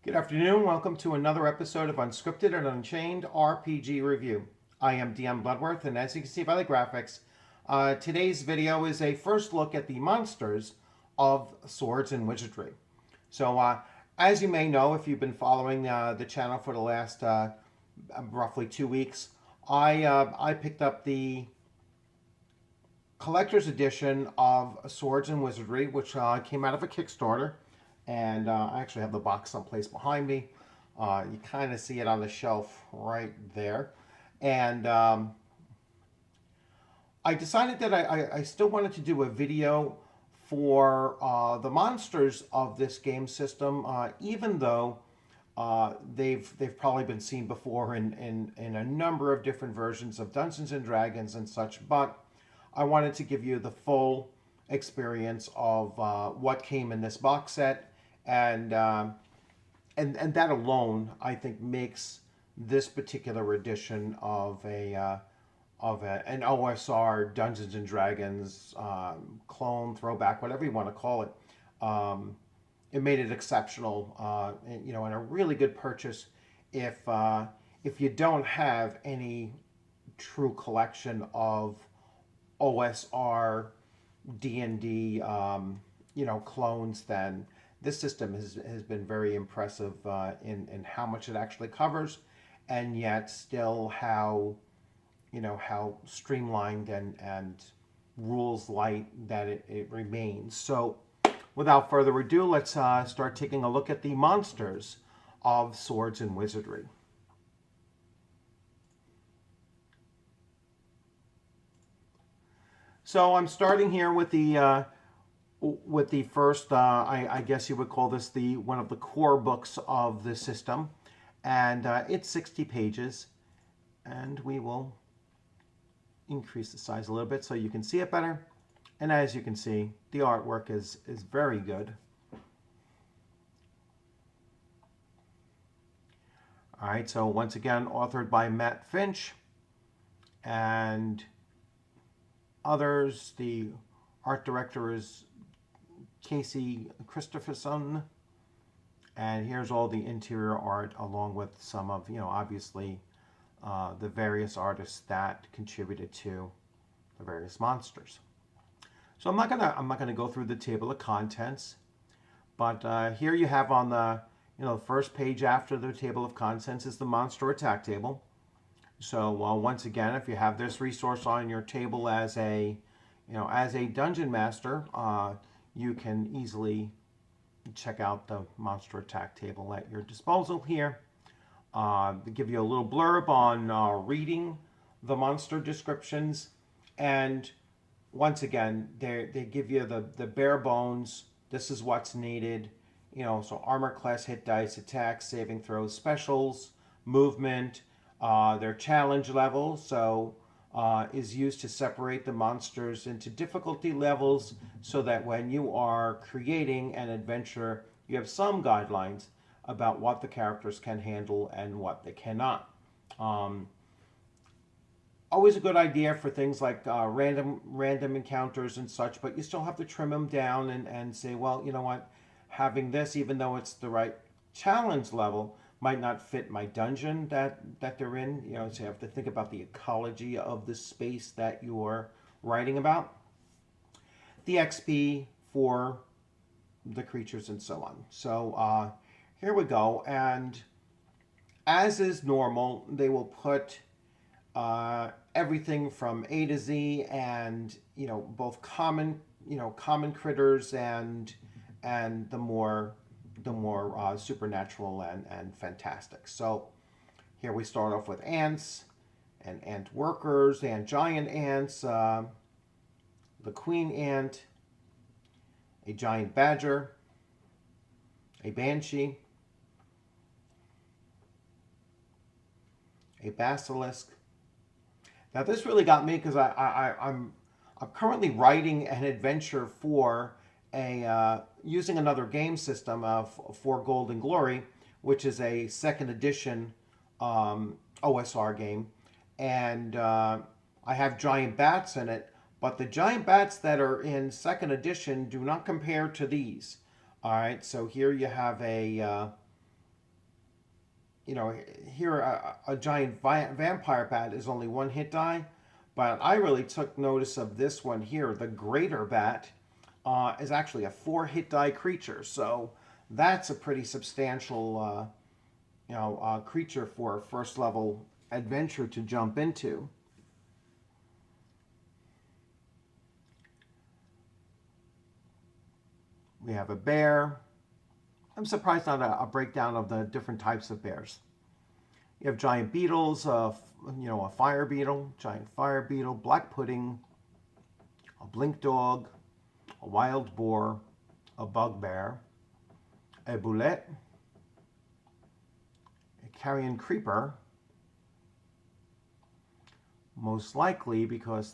Good afternoon. Welcome to another episode of Unscripted and Unchained RPG Review. I am DM Bluddworth, and as you can see by the graphics, today's video is a first look at the monsters of Swords and Wizardry. So, as you may know, if you've been following the channel for the last roughly 2 weeks, I picked up the collector's edition of Swords and Wizardry, which came out of a Kickstarter. And I actually have the box someplace behind me. You kind of see it on the shelf right there. And I decided that I still wanted to do a video for the monsters of this game system, even though they've probably been seen before in a number of different versions of Dungeons and Dragons and such. But I wanted to give you the full experience of what came in this box set. And that alone, I think, makes this particular edition of an OSR Dungeons and Dragons clone, throwback, whatever you want to call it. It made it exceptional, and a really good purchase if you don't have any true collection of OSR D&D clones. Then this system has been very impressive in how much it actually covers, and yet still how streamlined and rules light that it remains. So without further ado, let's start taking a look at the monsters of Swords and Wizardry. So I'm starting here with the first, I guess you would call this one of the core books of the system, and it's 60 pages, and we will increase the size a little bit so you can see it better. And as you can see, the artwork is very good. All right, so once again, authored by Matt Finch and others. The art director is Casey Christopherson, and here's all the interior art along with some of obviously the various artists that contributed to the various monsters. So I'm not gonna go through the table of contents, but here you have on the first page after the table of contents is the monster attack table. So once again, if you have this resource on your table as a dungeon master, you can easily check out the monster attack table at your disposal here. They give you a little blurb on reading the monster descriptions, and once again, they give you the bare bones. This is what's needed. So armor class, hit dice, attacks, saving throws, specials, movement, their challenge level. So is used to separate the monsters into difficulty levels so that when you are creating an adventure, you have some guidelines about what the characters can handle and what they cannot. Always a good idea for things like random encounters and such, but you still have to trim them down and say, well, you know what, having this, even though it's the right challenge level, might not fit my dungeon that they're in. So you have to think about the ecology of the space that you're writing about. The XP for the creatures and so on. So here we go. And as is normal, they will put everything from A to Z, and both common critters and the more supernatural and fantastic. So here we start off with ants and ant workers and giant ants, the queen ant, a giant badger, a banshee, a basilisk. Now this really got me because I'm currently writing an adventure for using another game system for Golden Glory, which is a second edition OSR game, and I have giant bats in it, but the giant bats that are in second edition do not compare to these. All right, so here you have a you know, here a giant vampire bat is only 1 hit die, but I really took notice of this one here. The greater bat is actually a 4 hit die creature, so that's a pretty substantial, creature for a first level adventure to jump into. We have a bear. I'm surprised on a breakdown of the different types of bears. You have giant beetles, a fire beetle, giant fire beetle, black pudding, a blink dog, a wild boar, a bugbear, a boulette, a carrion creeper, most likely because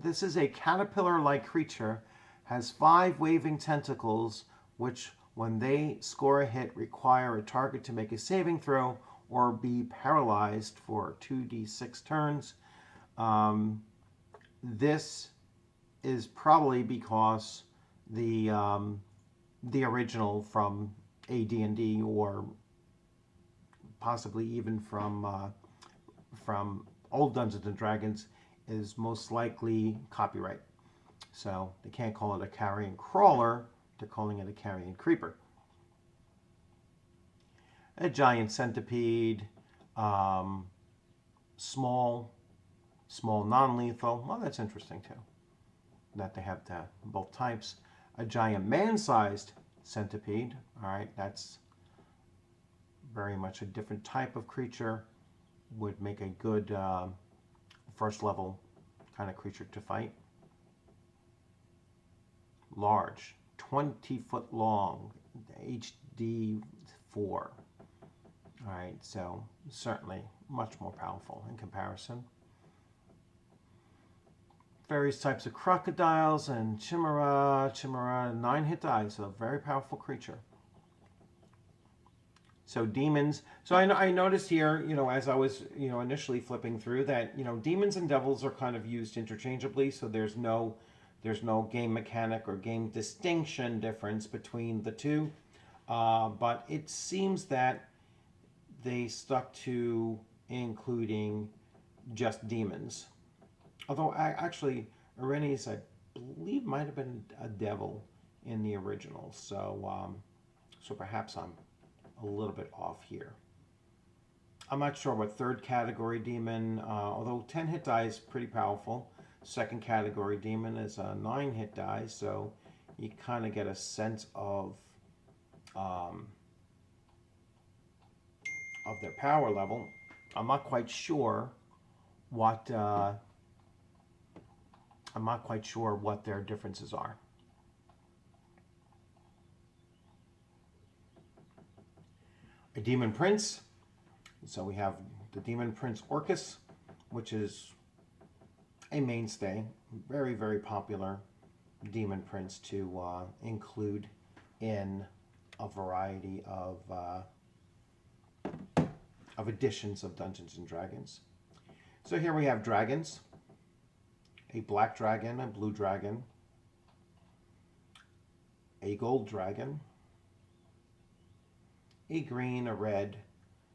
this is a caterpillar-like creature, has 5 waving tentacles, which when they score a hit require a target to make a saving throw or be paralyzed for 2d6 turns. This is probably because the original from AD&D, or possibly even from old Dungeons and Dragons, is most likely copyright. So they can't call it a carrion crawler, they're calling it a carrion creeper. A giant centipede, small non-lethal. Well, that's interesting too, that they have both types. A giant man-sized centipede. All right, that's very much a different type of creature. Would make a good first level kind of creature to fight. Large, 20-foot long, HD 4. All right, so certainly much more powerful in comparison. Various types of crocodiles and chimera, 9-hit die, so very powerful creature. So demons. So I noticed here, as I was, initially flipping through that, demons and devils are kind of used interchangeably. So there's no game mechanic or game distinction difference between the two. But it seems that they stuck to including just demons. Although actually, Irenaeus, I believe, might have been a devil in the original. So perhaps I'm a little bit off here. I'm not sure what third category demon, although 10-hit die is pretty powerful. Second category demon is a 9-hit die, so you kind of get a sense of their power level. I'm not quite sure what their differences are. A demon prince. So we have the demon prince Orcs, which is a mainstay, very, very popular demon prince to include in a variety of editions of Dungeons and Dragons. So here we have dragons. A black dragon, a blue dragon, a gold dragon, a green, a red.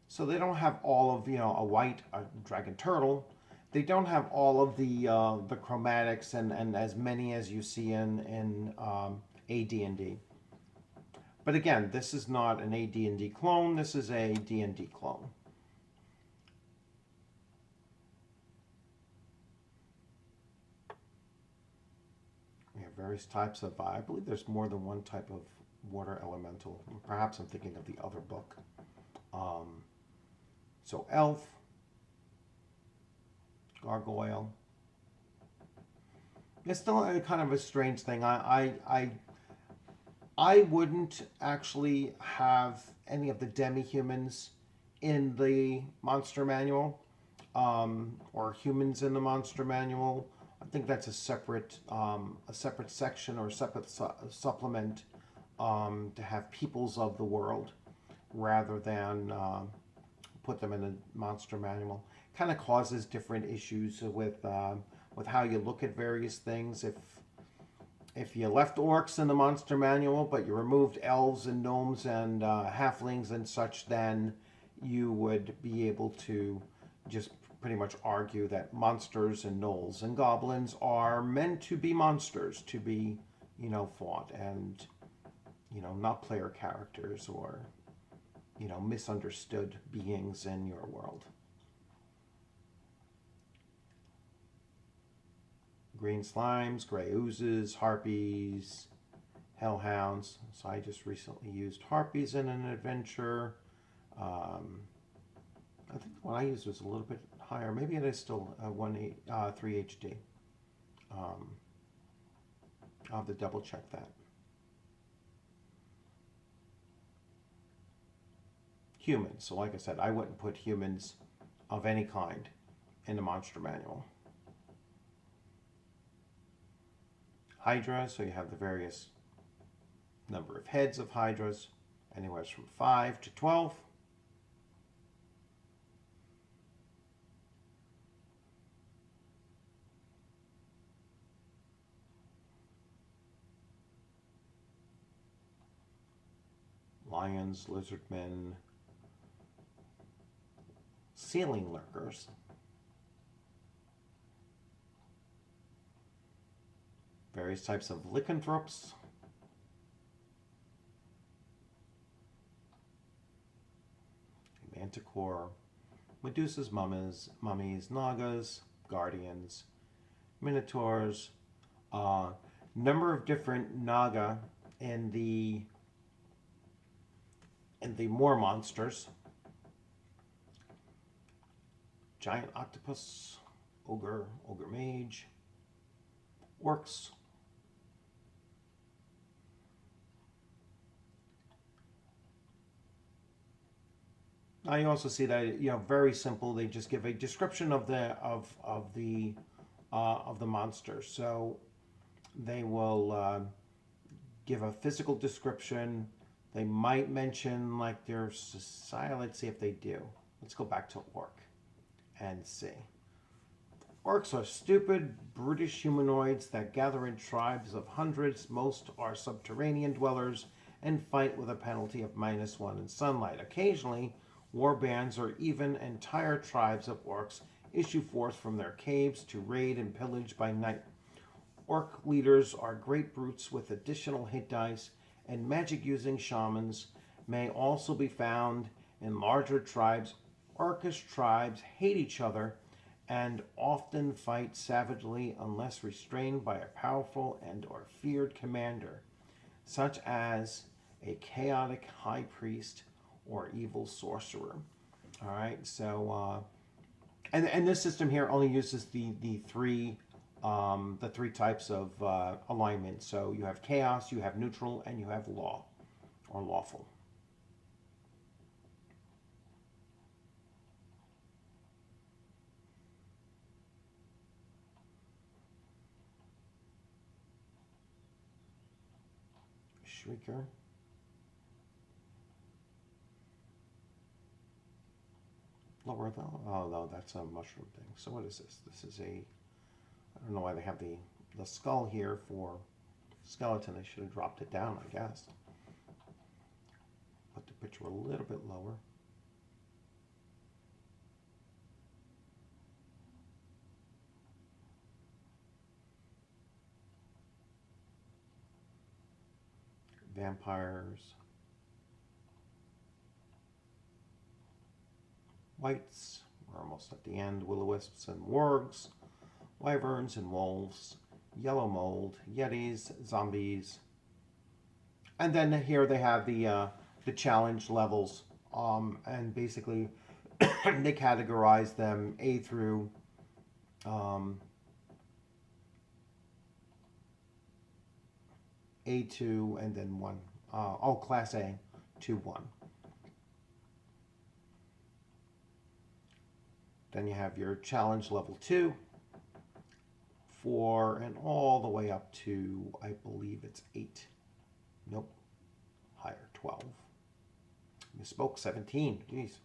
So they don't have all of, a white, a dragon turtle. They don't have all of the chromatics and as many as you see in AD&D. But again, this is not an AD&D clone. This is a D&D clone. We have various types of, I believe there's more than one type of water elemental. Perhaps I'm thinking of the other book. So elf, gargoyle. It's still a kind of a strange thing. I wouldn't actually have any of the demi-humans in the monster manual, or humans in the monster manual. I think that's a separate section or separate supplement to have peoples of the world rather than put them in the monster manual. Kind of causes different issues with how you look at various things. If you left orcs in the monster manual, but you removed elves and gnomes and halflings and such, then you would be able to just pretty much argue that monsters and gnolls and goblins are meant to be monsters, to be, fought, and, not player characters or, misunderstood beings in your world. Green slimes, gray oozes, harpies, hellhounds. So I just recently used harpies in an adventure. I think what I used was a little bit higher. Maybe it is still 3 HD. I'll have to double check that. Humans. So like I said, I wouldn't put humans of any kind in the monster manual. Hydra, so you have the various number of heads of hydras, anywhere from 5 to 12. Lions, lizardmen, ceiling lurkers, various types of lycanthropes, manticore, Medusa's mummies, Nagas, guardians, minotaurs, number of different Naga in the Moar monsters. Giant octopus, ogre mage, orcs, now you also see that very simple. They just give a description of the monster. So they will give a physical description. They might mention like their society. Let's see if they do. Let's go back to orc and see. Orcs are stupid, brutish humanoids that gather in tribes of hundreds. Most are subterranean dwellers and fight with a penalty of -1 in sunlight. Occasionally, war bands or even entire tribes of orcs issue forth from their caves to raid and pillage by night. Orc leaders are great brutes with additional hit dice, and magic-using shamans may also be found in larger tribes. Orcish tribes hate each other and often fight savagely unless restrained by a powerful and or feared commander, such as a chaotic high priest or evil sorcerer. All right, so and this system here only uses the three types of alignment. So you have chaos, you have neutral, and you have law or lawful. Shrieker. Lower though. Oh no, that's a mushroom thing. So what is this? This is a, I don't know why they have the skull here for skeleton. They should have dropped it down, I guess. Put the picture a little bit lower. Vampires. Wights, we're almost at the end. Will-o-wisps and wargs, wyverns and wolves, yellow mold, yetis, zombies, and then here they have the challenge levels, and basically they categorize them A through A2 and then 1. Class A to 1. Then you have your challenge level 2, 4, and all the way up to, I believe it's 8. Nope. Higher, 12. Misspoke, 17. Jeez.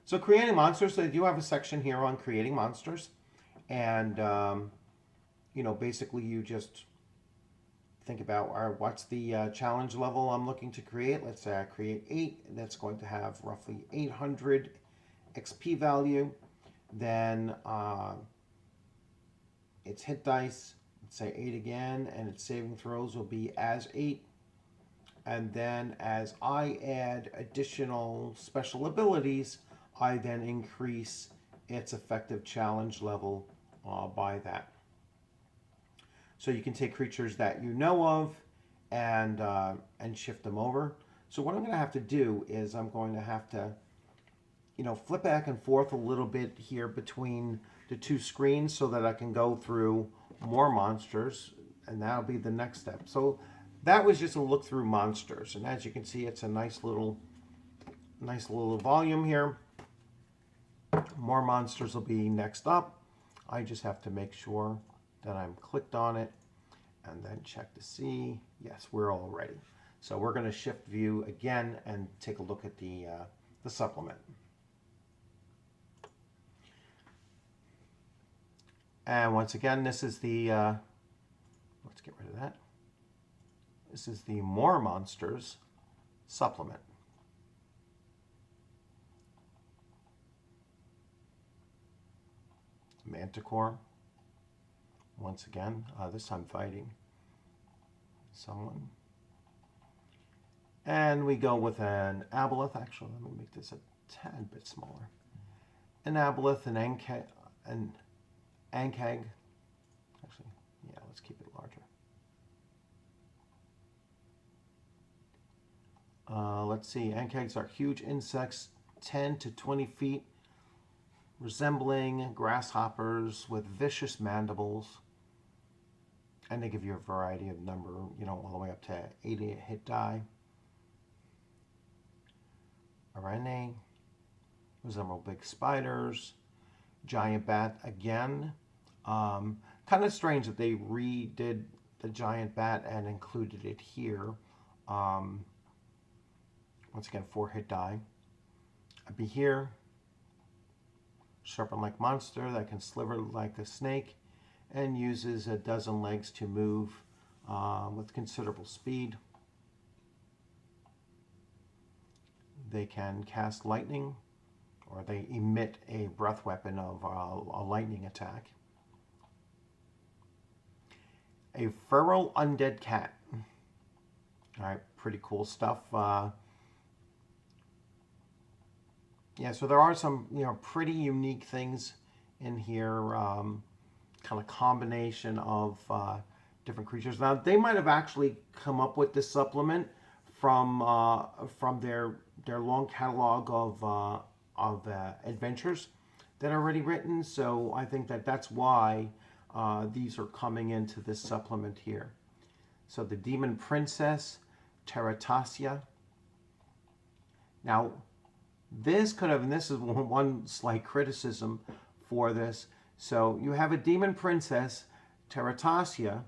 So creating monsters, they do have a section here on creating monsters. And, basically you just think about, all right, what's the challenge level I'm looking to create? Let's say I create 8, and that's going to have roughly 800 XP value. Then its hit dice, let's say 8 again, and its saving throws will be as 8. And then as I add additional special abilities, I then increase its effective challenge level by that. So you can take creatures that you know of and shift them over. So what I'm going to have to do is I'm going to have to, flip back and forth a little bit here between the two screens so that I can go through more monsters, and that'll be the next step. So that was just a look through monsters, and as you can see, it's a nice little volume here. More monsters will be next up. I just have to make sure that I'm clicked on it and then check to see, yes, we're all ready. So we're going to shift view again and take a look at the supplement. And once again, this is the, let's get rid of that. This is the Moar Monsters supplement. Manticore. Once again, this time fighting someone. And we go with an Aboleth. Actually, let me make this a tad bit smaller. An Aboleth, an Ankag. Actually, yeah, let's keep it larger. Let's see. Ankags are huge insects, 10 to 20 feet, resembling grasshoppers with vicious mandibles. And they give you a variety of number, all the way up to 80 hit die. Arene, resemble big spiders. Giant bat again. Kind of strange that they redid the giant bat and included it here. Once again, 4 hit die. A Behir, serpent-like monster that can sliver like a snake and uses a dozen legs to move with considerable speed. They can cast lightning, or they emit a breath weapon of a lightning attack. A feral undead cat. All right, pretty cool stuff. Yeah, so there are some, pretty unique things in here. Kind of combination of different creatures. Now, they might have actually come up with this supplement from their long catalog of adventures that are already written. So I think that's why these are coming into this supplement here. So the Demon Princess, Taratasia. Now, this could have, and this is one slight criticism for this. So you have a Demon Princess, Taratasia,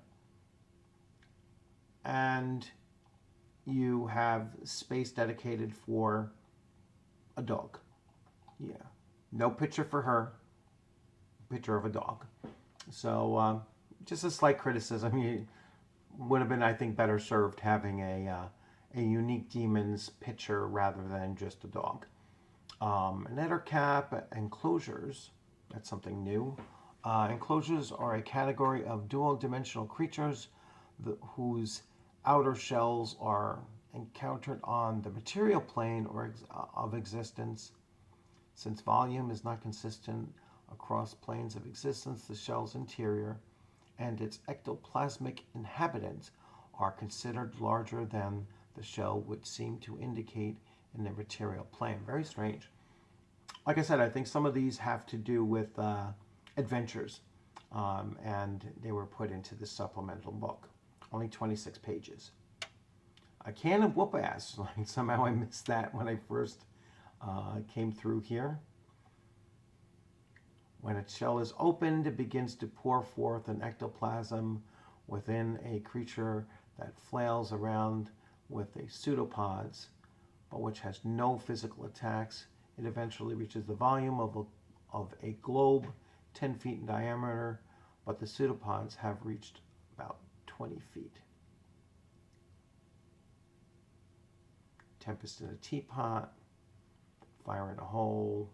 and you have space dedicated for a dog. Yeah. No picture for her. Picture of a dog. So just a slight criticism. You would have been, I think, better served having a unique demon's picture rather than just a dog. An Ettercap, enclosures. That's something new. Enclosures are a category of dual-dimensional creatures whose outer shells are encountered on the material plane of existence. Since volume is not consistent across planes of existence, the shell's interior and its ectoplasmic inhabitants are considered larger than the shell would seem to indicate in the material plane. Very strange. Like I said, I think some of these have to do with adventures, and they were put into the supplemental book. Only 26 pages. A can of whoop ass. Like somehow I missed that when I first came through here. When its shell is opened, it begins to pour forth an ectoplasm within a creature that flails around with a pseudopods, but which has no physical attacks. It eventually reaches the volume of a globe 10 feet in diameter, but the pseudopods have reached about 20 feet. Tempest in a teapot. Fire in a hole.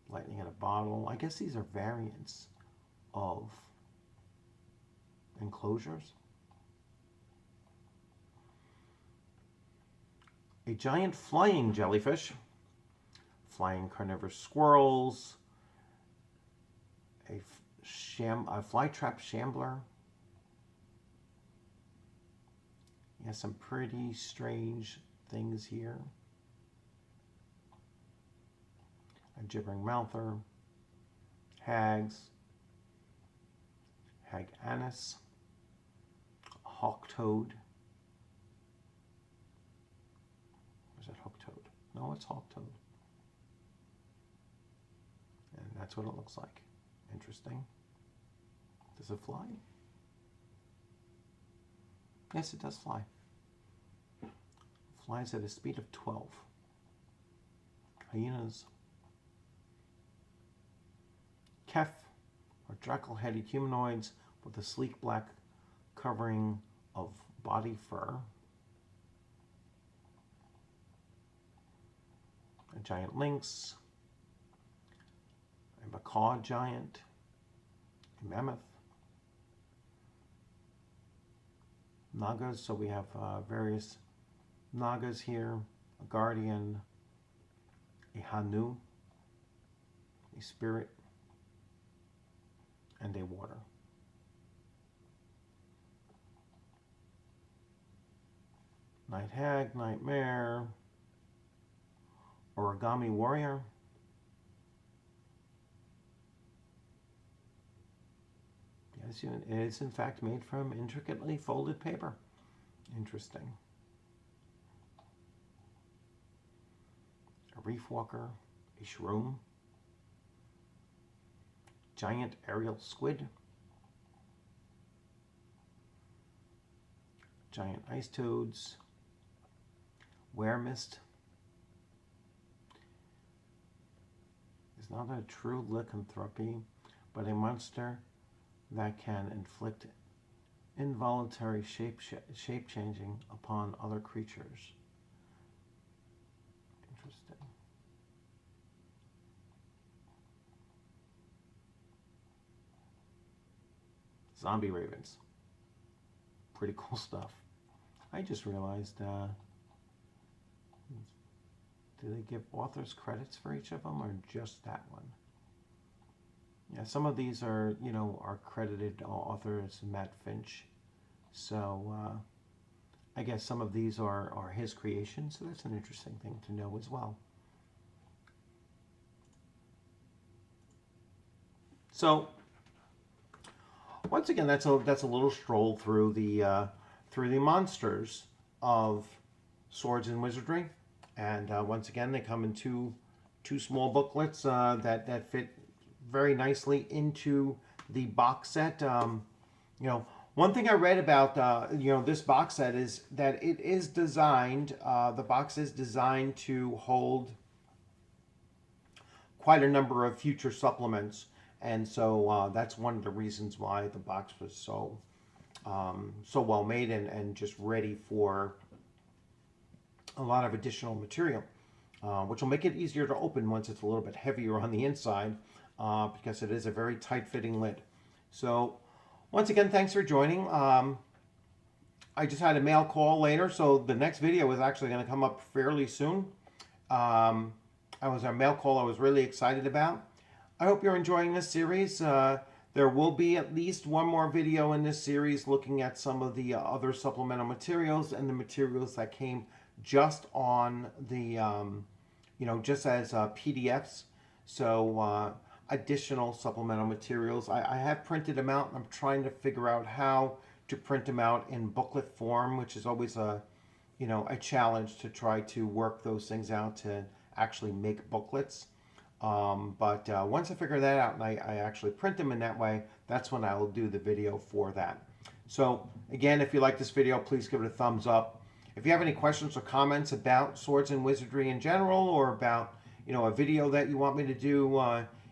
Lightning in a bottle. I guess these are variants of enclosures. A giant flying jellyfish. Flying carnivorous squirrels. A flytrap shambler. Yeah, some pretty strange things here. A gibbering mouther. Hags. Hag anise. A hawk toad. Or is that hawk toad? No, it's hawk toad. And that's what it looks like. Interesting. Does it fly? Yes, it does fly. Flies at a speed of 12. Hyenas. Kef, or drackle-headed humanoids with a sleek black covering of body fur. A giant lynx. A macaw giant. A mammoth. Nagas, so we have various Nagas here. A guardian. A Hanu. A spirit. And a water. Night hag, nightmare. Origami warrior. Yes, it is in fact made from intricately folded paper. Interesting. A reef walker, a shroom. Giant aerial squid. Giant ice toads. Weremist. Is not a true lycanthropy, but a monster that can inflict involuntary shape changing upon other creatures. Interesting. Zombie ravens. Pretty cool stuff. I just realized, do they give authors credits for each of them or just that one? Yeah, some of these are, are credited authors, Matt Finch. So I guess some of these are his creations. So that's an interesting thing to know as well. So once again, that's a little stroll through the monsters of Swords and Wizardry, and once again, they come in two small booklets that fit very nicely into the box set. One thing I read about this box set is that it is designed. The box is designed to hold quite a number of future supplements. And so that's one of the reasons why the box was so well made and just ready for a lot of additional material, which will make it easier to open once it's a little bit heavier on the inside, because it is a very tight-fitting lid. So once again, thanks for joining. I just had a mail call later, so the next video is actually going to come up fairly soon. I was a mail call I was really excited about. I hope you're enjoying this series. There will be at least one more video in this series looking at some of the other supplemental materials and the materials that came just on the, just as PDFs. So additional supplemental materials. I have printed them out, and I'm trying to figure out how to print them out in booklet form, which is always a challenge to try to work those things out to actually make booklets. But once I figure that out and I actually print them in that way, that's when I will do the video for that. So again, if you like this video, please give it a thumbs up. If you have any questions or comments about Swords and Wizardry in general, or about a video that you want me to do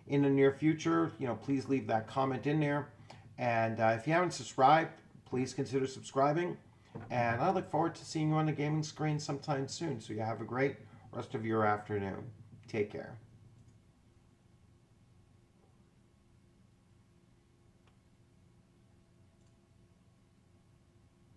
in the near future, please leave that comment in there. And if you haven't subscribed, please consider subscribing. And I look forward to seeing you on the gaming screen sometime soon. So you have a great rest of your afternoon. Take care.